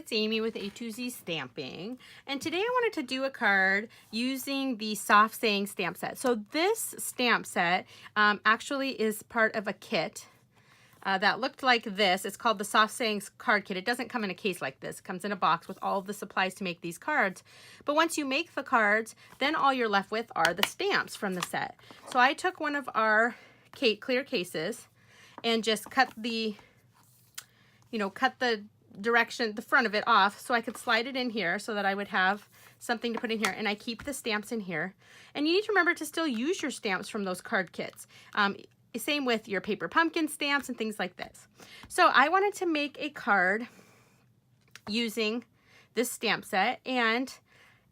it's Amy with A2Z Stamping, and today I wanted to do a card using the Soft Saying stamp set. So this stamp set actually is part of a kit that looked like this. It's called the Soft Sayings card kit. It doesn't come in a case like this. It comes in a box with all of the supplies to make these cards. But once you make the cards, then all you're left with are the stamps from the set. So I took one of our clear cases and just cut the direction, the front of it off, so I could slide it in here so that I would have something to put in here, and I keep the stamps in here. And you need to remember to still use your stamps from those card kits. Same with your paper pumpkin stamps and things like this. So I wanted to make a card using this stamp set, and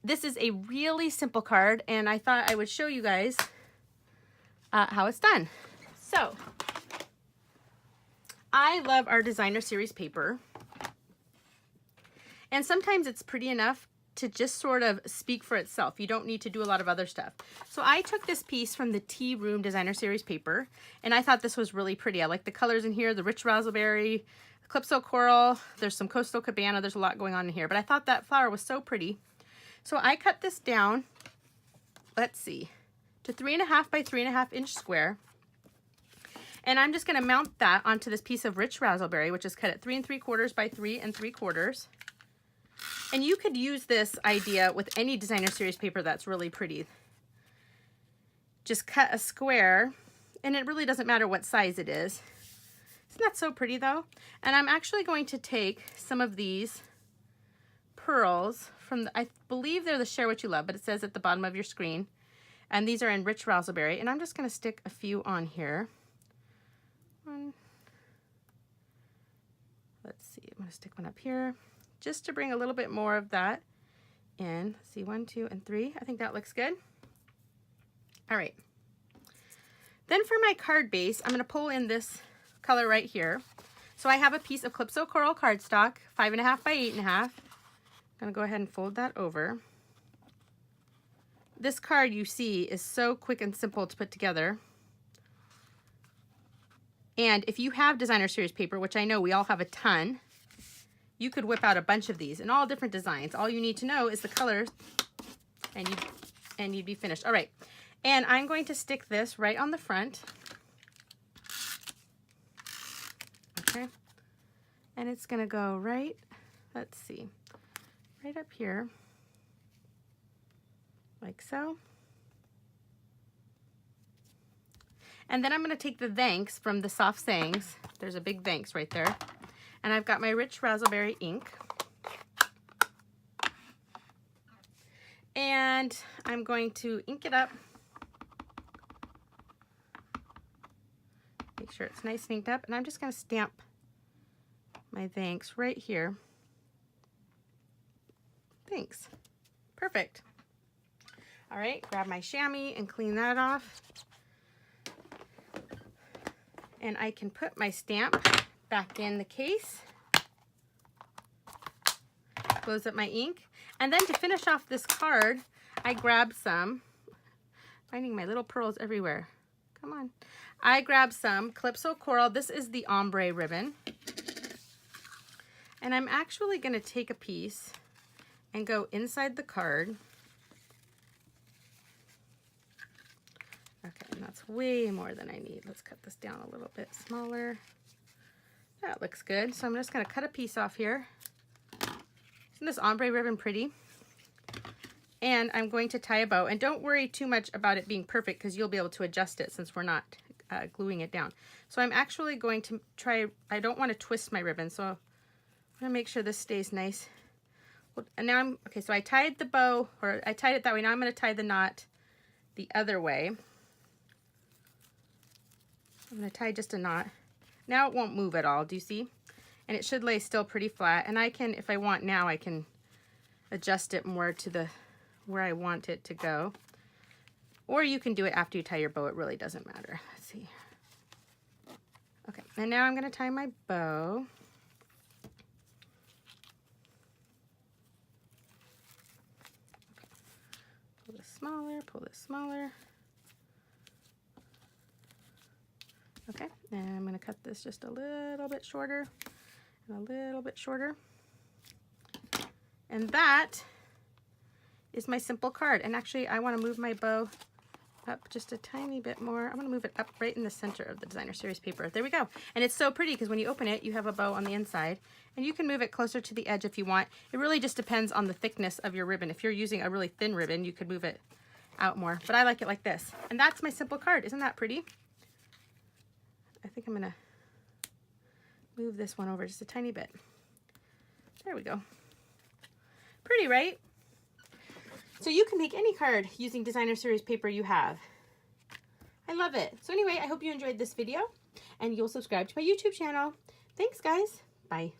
this is a really simple card, and I thought I would show you guys how it's done. So I love our designer series paper, and sometimes it's pretty enough to just sort of speak for itself. You don't need to do a lot of other stuff. So I took this piece from the Tea Room designer series paper, and I thought this was really pretty. I like the colors in here, the rich raspberry, calypso coral, there's some coastal cabana, there's a lot going on in here, but I thought that flower was so pretty. So I cut this down, let's see, to 3.5 by 3.5 inch square. And I'm just going to mount that onto this piece of rich raspberry, which is cut at 3 3/4 by 3 3/4. And you could use this idea with any designer series paper that's really pretty. Just cut a square, and it really doesn't matter what size it is. Isn't that so pretty though? And I'm actually going to take some of these pearls from, I believe they're the Share What You Love, but it says at the bottom of your screen. And these are in rich raspberry, and I'm just going to stick a few on here. Let's see, I'm going to stick one up here just to bring a little bit more of that in. Let's see, 1, 2, and 3. I think that looks good. All right. Then for my card base, I'm going to pull in this color right here. So I have a piece of Calypso Coral cardstock, 5.5 by 8.5. I'm going to go ahead and fold that over. This card, you see, is so quick and simple to put together. And if you have designer series paper, which I know we all have a ton, you could whip out a bunch of these in all different designs. All you need to know is the colors, and you'd be finished. All right, and I'm going to stick this right on the front. Okay, and it's gonna go right, let's see, right up here, like so. And then I'm going to take the thanks from the Soft Sayings. There's a big thanks right there. And I've got my rich raspberry ink. And I'm going to ink it up. Make sure it's nice and inked up. And I'm just going to stamp my thanks right here. Thanks. Perfect. All right, grab my chamois and clean that off. And I can put my stamp back in the case. Close up my ink. And then to finish off this card, I grabbed some, finding my little pearls everywhere. Come on. I grabbed some Calypso Coral. This is the ombre ribbon. And I'm actually going to take a piece and go inside the card. Okay, and that's way more than I need. Let's cut this down a little bit smaller. That looks good. So I'm just going to cut a piece off here. Isn't this ombre ribbon pretty? And I'm going to tie a bow. And don't worry too much about it being perfect, because you'll be able to adjust it since we're not gluing it down. So I'm actually going to try, I don't want to twist my ribbon, so I'm going to make sure this stays nice. And now okay, so I tied the bow, or I tied it that way. Now I'm going to tie the knot the other way. I'm going to tie just a knot. Now it won't move at all, do you see? And it should lay still pretty flat. And I can, if I want now, I can adjust it more to where I want it to go. Or you can do it after you tie your bow. It really doesn't matter. Let's see. Okay, and now I'm going to tie my bow. Okay. Pull this smaller, pull this smaller. Okay, and I'm going to cut this just a little bit shorter and a little bit shorter. And that is my simple card. And actually, I want to move my bow up just a tiny bit more. I'm going to move it up right in the center of the Designer Series paper. There we go. And it's so pretty because when you open it, you have a bow on the inside. And you can move it closer to the edge if you want. It really just depends on the thickness of your ribbon. If you're using a really thin ribbon, you could move it out more. But I like it like this. And that's my simple card. Isn't that pretty? I think I'm going to move this one over just a tiny bit. There we go. Pretty, right? So you can make any card using Designer Series paper you have. I love it. So anyway, I hope you enjoyed this video and you'll subscribe to my YouTube channel. Thanks, guys. Bye.